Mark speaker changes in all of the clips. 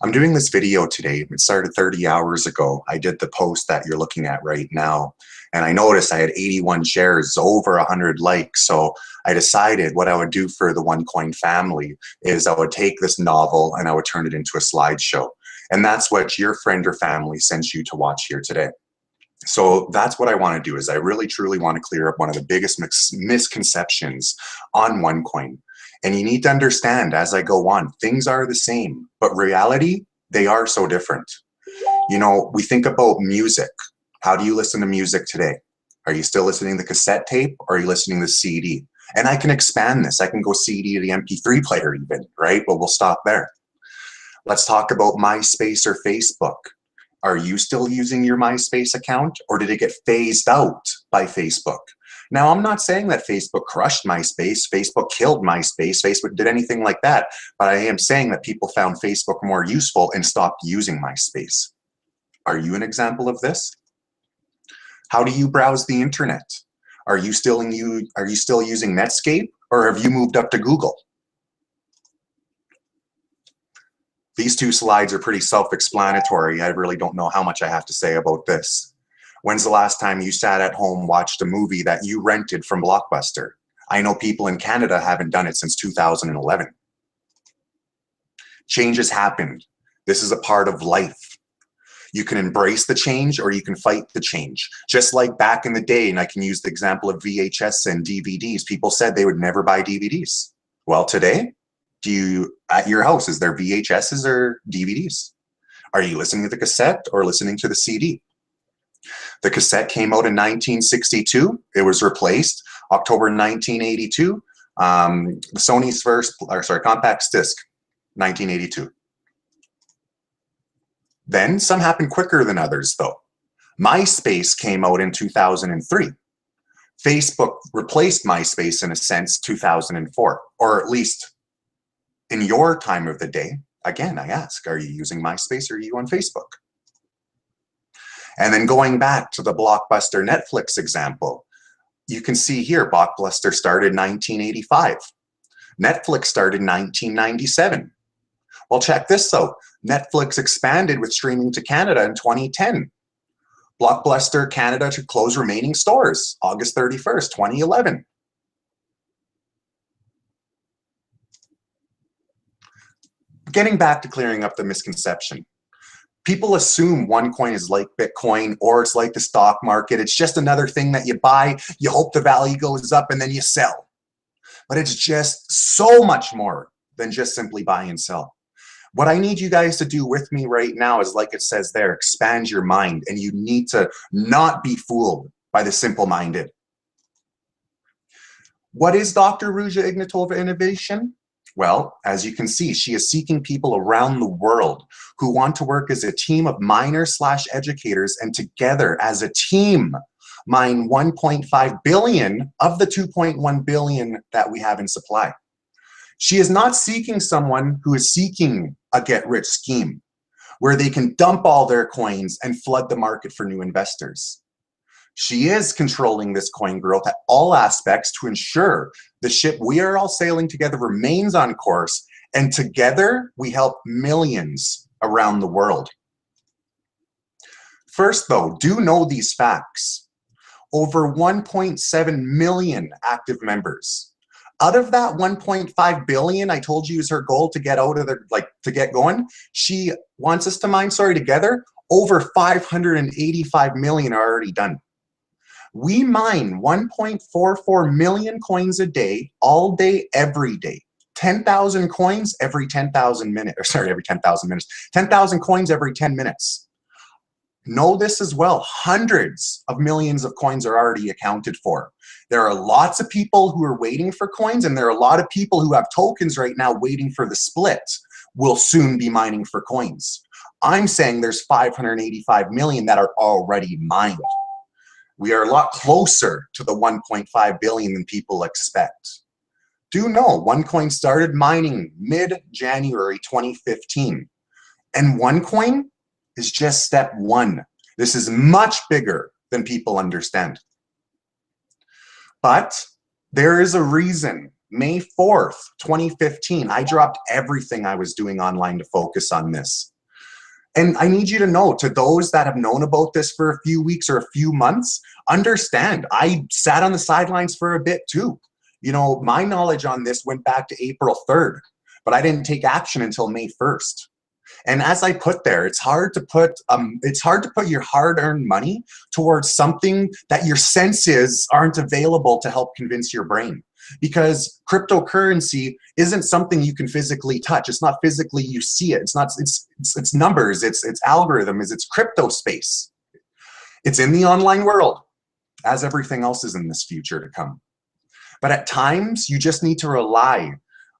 Speaker 1: I'm doing this video today. It started 30 hours ago. I did the post that you're looking at right now, and I noticed I had 81 shares, over 100 likes. So I decided what I would do for the OneCoin family is I would take this novel and I would turn it into a slideshow. And that's what your friend or family sent you to watch here today. So that's what I want to do is I really truly want to clear up one of the biggest misconceptions on OneCoin. And you need to understand as I go on, things are the same, but reality, they are so different. You know, we think about music. How do you listen to music today? Are you still listening to the cassette tape or are you listening to the CD? And I can expand this. I can go CD to the MP3 player even, right? But we'll stop there. Let's talk about MySpace or Facebook. Are you still using your MySpace account or did it get phased out by Facebook? Now, I'm not saying that Facebook crushed MySpace, Facebook killed MySpace, Facebook did anything like that, but I am saying that people found Facebook more useful and stopped using MySpace. Are you an example of this? How do you browse the internet? Are you still using Netscape or have you moved up to Google? These two slides are pretty self-explanatory. I really don't know how much I have to say about this. When's the last time you sat at home, watched a movie that you rented from Blockbuster? I know people in Canada haven't done it since 2011. Change has happened. This is a part of life. You can embrace the change or you can fight the change. Just like back in the day, and I can use the example of VHS and DVDs, people said they would never buy DVDs. Well, today, at your house, is there VHSs or DVDs? Are you listening to the cassette or listening to the CD? The cassette came out in 1962. It was replaced October 1982. The Sony's compact disc, 1982. Then some happened quicker than others though. MySpace came out in 2003. Facebook replaced MySpace in a sense 2004, or at least in your time of the day. Again, I ask, are you using MySpace or are you on Facebook? And then going back to the Blockbuster Netflix example, you can see here Blockbuster started in 1985. Netflix started in 1997. Well, check this out. Netflix expanded with streaming to Canada in 2010. Blockbuster Canada to close remaining stores, August 31st, 2011. Getting back to clearing up the misconception. People assume OneCoin is like Bitcoin or it's like the stock market. It's just another thing that you buy, you hope the value goes up and then you sell. But it's just so much more than just simply buy and sell. What I need you guys to do with me right now is, like it says there, expand your mind, and you need to not be fooled by the simple-minded. What is Dr. Ruja Ignatova Innovation? Well, as you can see, she is seeking people around the world who want to work as a team of miners/educators and together as a team mine 1.5 billion of the 2.1 billion that we have in supply. She is not seeking someone who is seeking a get-rich scheme where they can dump all their coins and flood the market for new investors. She is controlling this coin growth at all aspects to ensure the ship we are all sailing together remains on course, and together we help millions around the world. First though, do know these facts. Over 1.7 million active members. Out of that 1.5 billion I told you is her goal to get out of the, to get going, she wants us to mine, together, over 585 million are already done. We mine 1.44 million coins a day, all day, every day. 10,000 coins every 10,000 minutes, every 10,000 minutes. 10,000 coins every 10 minutes. Know this as well, hundreds of millions of coins are already accounted for. There are lots of people who are waiting for coins, and there are a lot of people who have tokens right now waiting for the split. Will soon be mining for coins. I'm saying there's 585 million that are already mined. We are a lot closer to the 1.5 billion than people expect. Do know OneCoin started mining mid-January 2015. And OneCoin is just step one. This is much bigger than people understand. But there is a reason May 4th, 2015, I dropped everything I was doing online to focus on this. And I need you to know, to those that have known about this for a few weeks or a few months, understand, I sat on the sidelines for a bit too. You know, my knowledge on this went back to April 3rd, but I didn't take action until May 1st. And as I put there, it's hard to put your hard-earned money towards something that your senses aren't available to help convince your brain. Because cryptocurrency isn't something you can physically touch. It's not physically, you see it. It's numbers, it's algorithms, it's crypto space. It's in the online world, as everything else is in this future to come. But at times, you just need to rely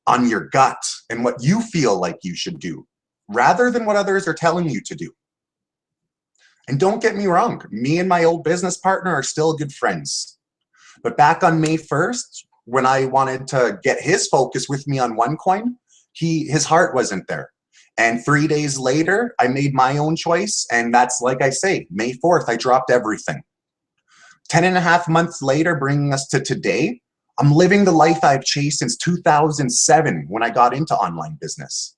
Speaker 1: on your gut and what you feel like you should do, rather than what others are telling you to do. And don't get me wrong, me and my old business partner are still good friends. But back on May 1st, when I wanted to get his focus with me on OneCoin, his heart wasn't there. And 3 days later, I made my own choice. And that's, like I say, May 4th, I dropped everything. 10.5 months later, bringing us to today, I'm living the life I've chased since 2007 when I got into online business.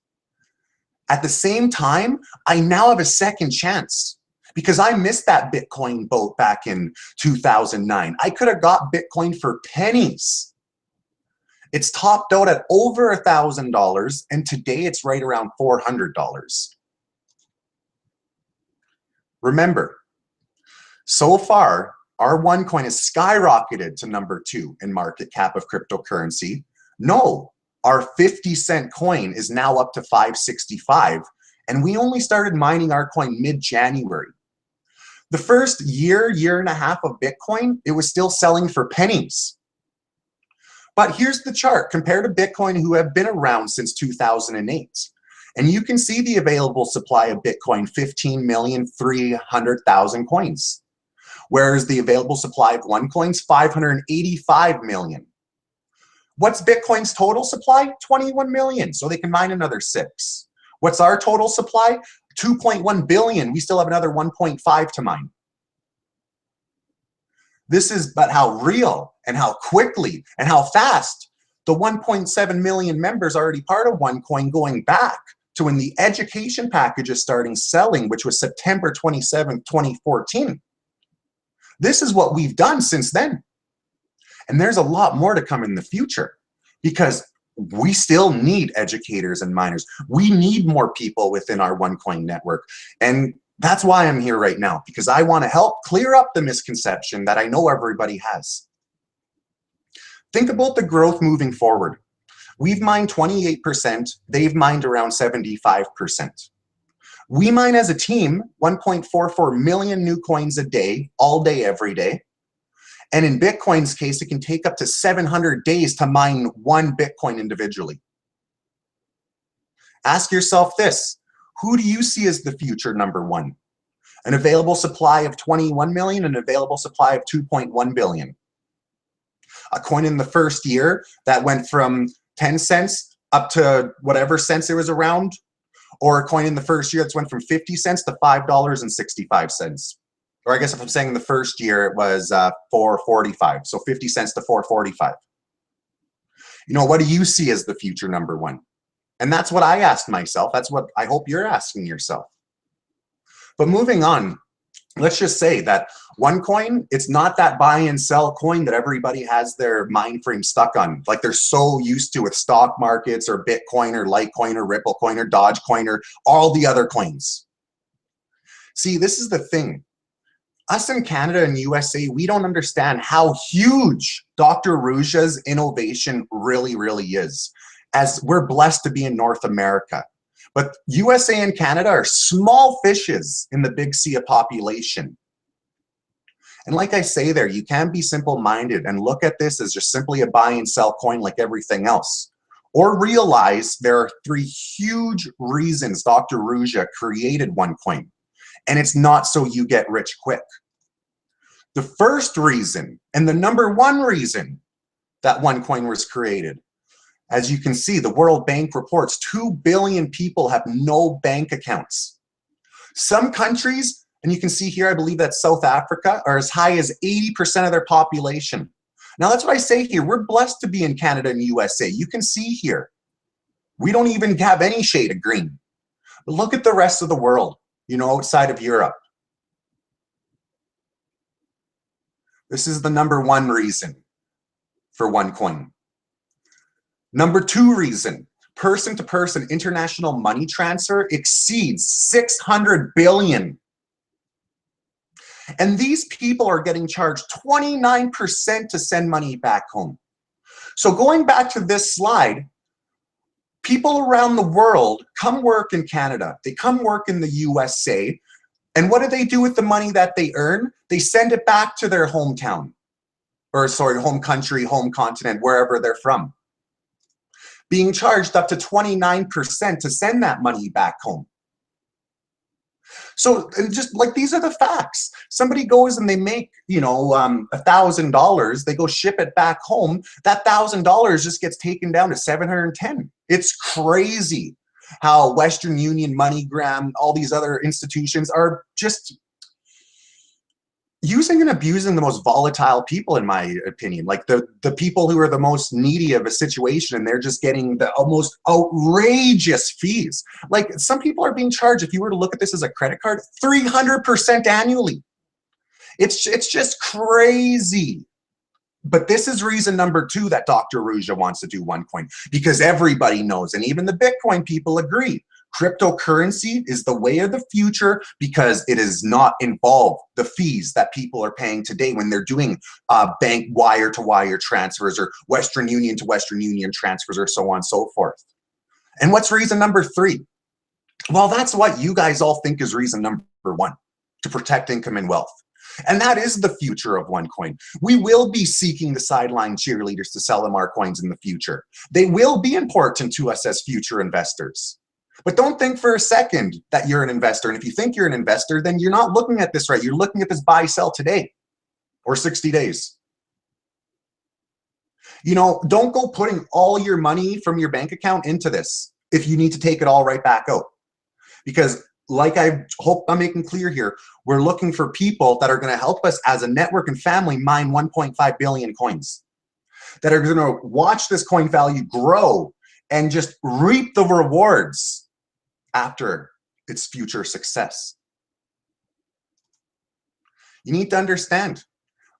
Speaker 1: At the same time, I now have a second chance because I missed that Bitcoin boat back in 2009. I could have got Bitcoin for pennies. It's topped out at over $1,000, and today it's right around $400. Remember, so far, our OneCoin has skyrocketed to number 2 in market cap of cryptocurrency. No, our 50-cent coin is now up to $5.65, and we only started mining our coin mid-January. The first year and a half of Bitcoin, it was still selling for pennies. But here's the chart. Compare to Bitcoin, who have been around since 2008. And you can see the available supply of Bitcoin, 15,300,000 coins. Whereas the available supply of OneCoin's 585 million. What's Bitcoin's total supply? 21 million, so they can mine another 6. What's our total supply? 2.1 billion. We still have another 1.5 to mine. This is but how real and how quickly and how fast the 1.7 million members are already part of OneCoin, going back to when the education package is starting selling, which was September 27th, 2014. This is what we've done since then. And there's a lot more to come in the future because we still need educators and miners. We need more people within our OneCoin network. And that's why I'm here right now, because I want to help clear up the misconception that I know everybody has. Think about the growth moving forward. We've mined 28%, they've mined around 75%. We mine as a team 1.44 million new coins a day, all day, every day. And in Bitcoin's case, it can take up to 700 days to mine one Bitcoin individually. Ask yourself this. Who do you see as the future number 1? An available supply of 21 million, an available supply of 2.1 billion. A coin in the first year that went from 10 cents up to whatever cents it was around, or a coin in the first year that's went from 50 cents to $5.65. Or I guess if I'm saying in the first year, it was $4.45. So 50 cents to $4.45. You know, what do you see as the future number 1? And that's what I asked myself. That's what I hope you're asking yourself. But moving on, let's just say that OneCoin, it's not that buy and sell coin that everybody has their mind frame stuck on. Like they're so used to with stock markets or Bitcoin or Litecoin or Ripple coin or Dogecoin or all the other coins. See, this is the thing. Us in Canada and USA, we don't understand how huge Dr. Ruja's innovation really, really is, as we're blessed to be in North America. But USA and Canada are small fishes in the big sea of population. And like I say there, you can be simple-minded and look at this as just simply a buy and sell coin like everything else. Or realize there are 3 huge reasons Dr. Ruja created OneCoin. And it's not so you get rich quick. The first reason, and the number 1 reason that OneCoin was created, as you can see, the World Bank reports 2 billion people have no bank accounts. Some countries, and you can see here, I believe that South Africa, are as high as 80% of their population Now, that's what I say here. We're blessed to be in Canada and USA. You can see here, we don't even have any shade of green. But look at the rest of the world, outside of Europe. This is the number one reason for OneCoin. Number two reason, person-to-person international money transfer exceeds 600 billion. And these people are getting charged 29% to send money back home. So going back to this slide, people around the world come work in Canada, they come work in the USA, and what do they do with the money that they earn? They send it back to their hometown, or sorry, home country, home continent, wherever they're from, being charged up to 29% to send that money back home. So, and just like, these are the facts. Somebody goes and they make, $1,000, they go ship it back home, that $1,000 just gets taken down to 710. It's crazy how Western Union, MoneyGram, all these other institutions are just using and abusing the most volatile people, in my opinion, like the people who are the most needy of a situation, and they're just getting the almost outrageous fees. Like, some people are being charged, if you were to look at this as a credit card, 300% annually. It's just crazy. But this is reason number two that Dr. Ruja wants to do OneCoin, because everybody knows, and even the Bitcoin people agree, cryptocurrency is the way of the future, because it does not involve the fees that people are paying today when they're doing bank wire-to-wire transfers or Western Union to Western Union transfers, or so on and so forth. And what's reason number three? Well, that's what you guys all think is reason number one, to protect income and wealth. And that is the future of OneCoin. We will be seeking the sideline cheerleaders to sell them our coins in the future. They will be important to us as future investors. But don't think for a second that you're an investor. And if you think you're an investor, then you're not looking at this right. You're looking at this buy, sell today or 60 days. Don't go putting all your money from your bank account into this if you need to take it all right back out. Because, like I hope I'm making clear here, we're looking for people that are going to help us as a network and family mine 1.5 billion coins, that are going to watch this coin value grow and just reap the rewards after its future success. You need to understand,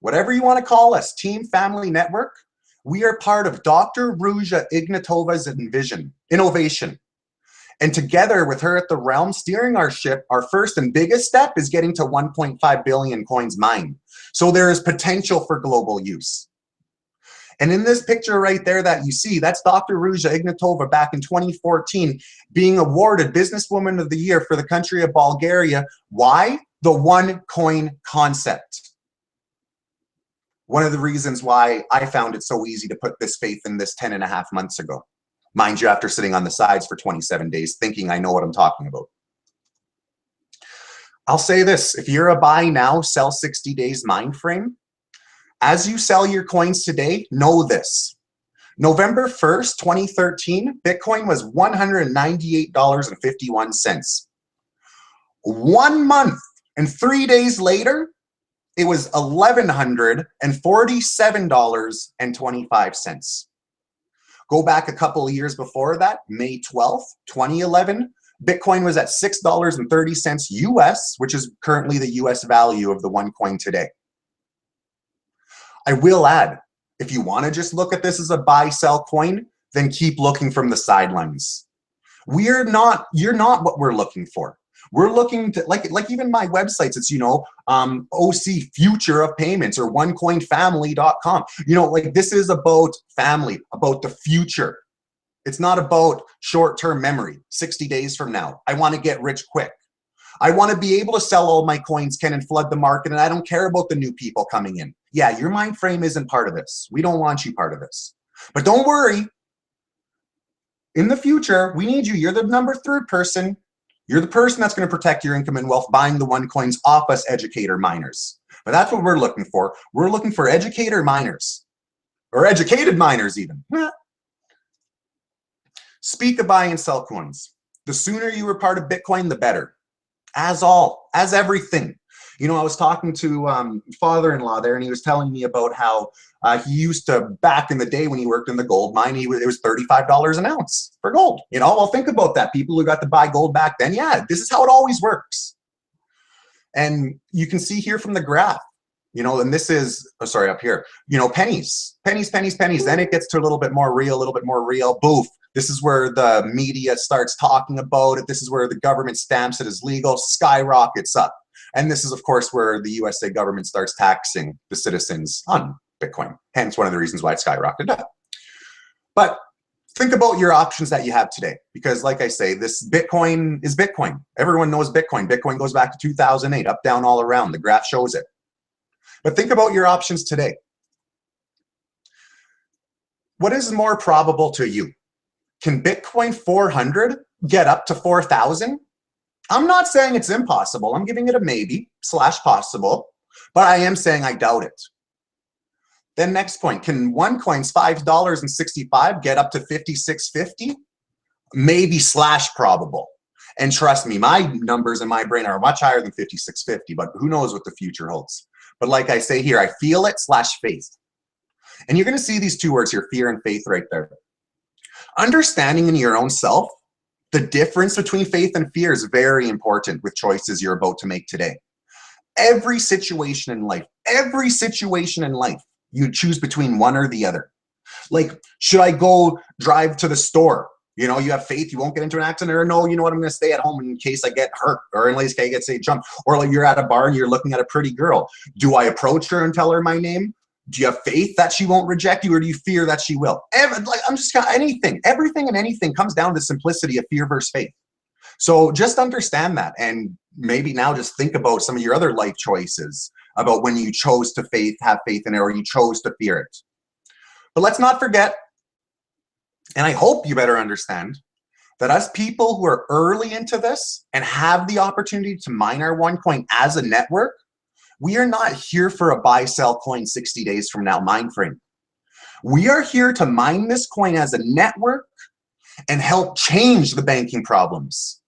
Speaker 1: whatever you want to call us, team, family, network, we are part of Dr. Ruja Ignatova's innovation. And together with her at the realm steering our ship, our first and biggest step is getting to 1.5 billion coins mined. So there is potential for global use. And in this picture right there that you see, that's Dr. Ruja Ignatova back in 2014 being awarded Businesswoman of the Year for the country of Bulgaria. Why? The OneCoin concept. One of the reasons why I found it so easy to put this faith in this 10.5 months ago. Mind you, after sitting on the sides for 27 days, thinking I know what I'm talking about. I'll say this, if you're a buy now, sell 60 days mind frame, as you sell your coins today, know this. November 1st, 2013, Bitcoin was $198.51. 1 month and 3 days later, it was $1,147.25. Go back a couple of years before that, May 12th, 2011, Bitcoin was at $6.30 US, which is currently the US value of the OneCoin today. I will add, if you want to just look at this as a buy-sell coin, then keep looking from the sidelines. You're not what we're looking for. We're looking to, like even my websites, it's, OC Future of Payments or OneCoinFamily.com. Like, this is about family, about the future. It's not about short-term memory, 60 days from now. I want to get rich quick. I want to be able to sell all my coins, Ken, and flood the market, and I don't care about the new people coming in. Yeah, your mind frame isn't part of this. We don't want you part of this. But don't worry. In the future, we need you. You're the number 3 person. You're the person that's going to protect your income and wealth buying the OneCoins off us educator miners. But that's what we're looking for. We're looking for educator miners, or educated miners even. Speak of buy and sell coins. The sooner you are part of Bitcoin, the better. As everything. You know, I was talking to father-in-law there, and he was telling me about how he used to, back in the day when he worked in the gold mine, it was $35 an ounce for gold. You know, well, think about that. People who got to buy gold back then, yeah, this is how it always works. And you can see here from the graph, you know, and this is, oh, sorry, up here, you know, pennies, pennies, pennies, pennies. Then it gets to a little bit more real, a little bit more real. Boof. This is where the media starts talking about it. This is where the government stamps it as legal, skyrockets up. And this is, of course, where the USA government starts taxing the citizens on Bitcoin. Hence, one of the reasons why it skyrocketed up. But think about your options that you have today. Because like I say, this Bitcoin is Bitcoin. Everyone knows Bitcoin. Bitcoin goes back to 2008, up, down, all around. The graph shows it. But think about your options today. What is more probable to you? Can Bitcoin 400 get up to 4,000? I'm not saying it's impossible. I'm giving it a maybe / possible, but I am saying I doubt it. Then next point, can OneCoin's $5.65 get up to 56.50? Maybe / probable. And trust me, my numbers in my brain are much higher than 56.50, but who knows what the future holds. But like I say here, I feel it / faith. And you're going to see these two words here, fear and faith, right there. Understanding in your own self the difference between faith and fear is very important with choices you're about to make today. Every situation in life, you choose between one or the other. Like, should I go drive to the store? You know, you have faith you won't get into an accident, or no, you know what, I'm going to stay at home in case I get hurt, or in case I get, say, jumped. Or like you're at a bar and you're looking at a pretty girl. Do I approach her and tell her my name? Do you have faith that she won't reject you, or do you fear that she will? Everything and anything comes down to simplicity of fear versus faith. So just understand that, and maybe now just think about some of your other life choices about when you chose to have faith in it, or you chose to fear it. But let's not forget, and I hope you better understand, that us people who are early into this and have the opportunity to mine our OneCoin as a network, we are not here for a buy-sell coin 60 days from now mind frame. We are here to mine this coin as a network and help change the banking problems.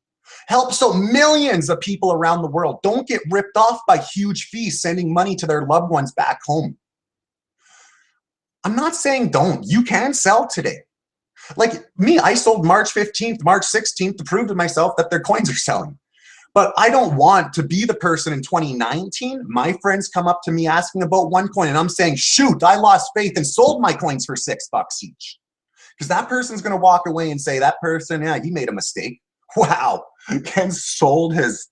Speaker 1: Help so millions of people around the world don't get ripped off by huge fees sending money to their loved ones back home. I'm not saying don't. You can sell today. Like me, I sold March 15th, March 16th to prove to myself that their coins are selling. But I don't want to be the person in 2019, my friends come up to me asking about OneCoin, and I'm saying, shoot, I lost faith and sold my coins for $6 each. Because that person's going to walk away and say, that person, yeah, he made a mistake. Wow, Ken sold his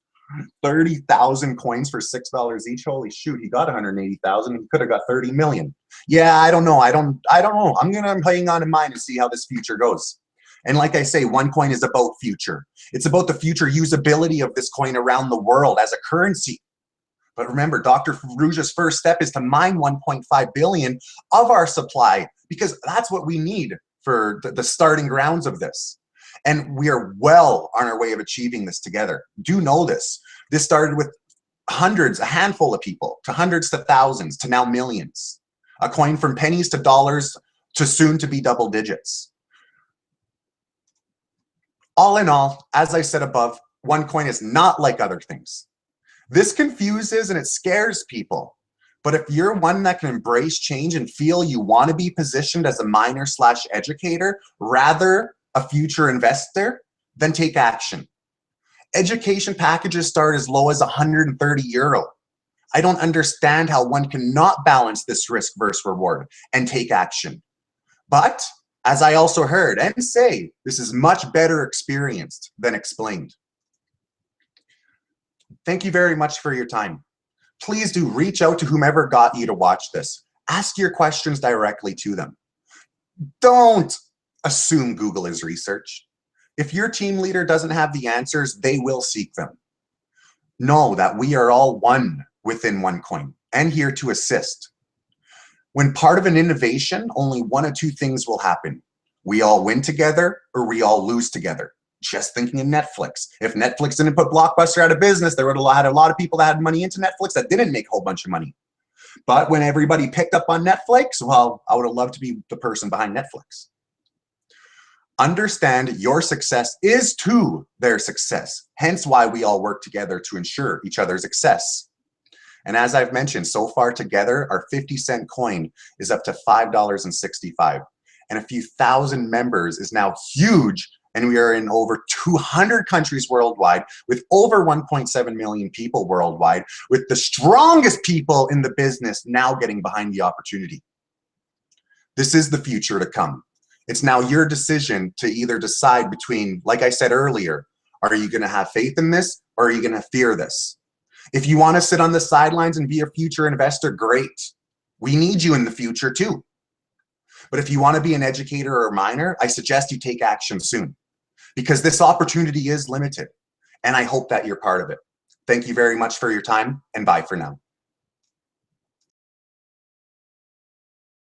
Speaker 1: 30,000 coins for $6 each. Holy shoot, he got 180,000. He could have got 30 million. Yeah, I don't know. I don't know. I'm going to hang on in mind and see how this future goes. And like I say, OneCoin is about future. It's about the future usability of this coin around the world as a currency. But remember, Dr. Farrugia's first step is to mine 1.5 billion of our supply, because that's what we need for the starting grounds of this. And we are well on our way of achieving this together. Do know this. This started with hundreds, a handful of people, to hundreds to thousands, to now millions. A coin from pennies to dollars to soon to be double digits. All in all, as I said above, OneCoin is not like other things. This confuses and it scares people. But if you're one that can embrace change and feel you want to be positioned as a miner / educator, rather a future investor, then take action. Education packages start as low as 130 euro. I don't understand how one cannot balance this risk versus reward and take action. But as I also heard and say, this is much better experienced than explained. Thank you very much for your time. Please do reach out to whomever got you to watch this. Ask your questions directly to them. Don't assume Google is research. If your team leader doesn't have the answers, they will seek them. Know that we are all one within OneCoin and here to assist. When part of an innovation, only one of two things will happen. We all win together or we all lose together. Just thinking of Netflix. If Netflix didn't put Blockbuster out of business, there would have had a lot of people that had money into Netflix that didn't make a whole bunch of money. But when everybody picked up on Netflix, well, I would have loved to be the person behind Netflix. Understand your success is to their success. Hence why we all work together to ensure each other's success. And as I've mentioned, so far together, our 50-cent coin is up to $5.65. And a few thousand members is now huge. And we are in over 200 countries worldwide with over 1.7 million people worldwide, with the strongest people in the business now getting behind the opportunity. This is the future to come. It's now your decision to either decide between, like I said earlier, are you going to have faith in this or are you going to fear this? If you want to sit on the sidelines and be a future investor, great. We need you in the future too. But if you want to be an educator or a miner, I suggest you take action soon, because this opportunity is limited. And I hope that you're part of it. Thank you very much for your time, and bye for now.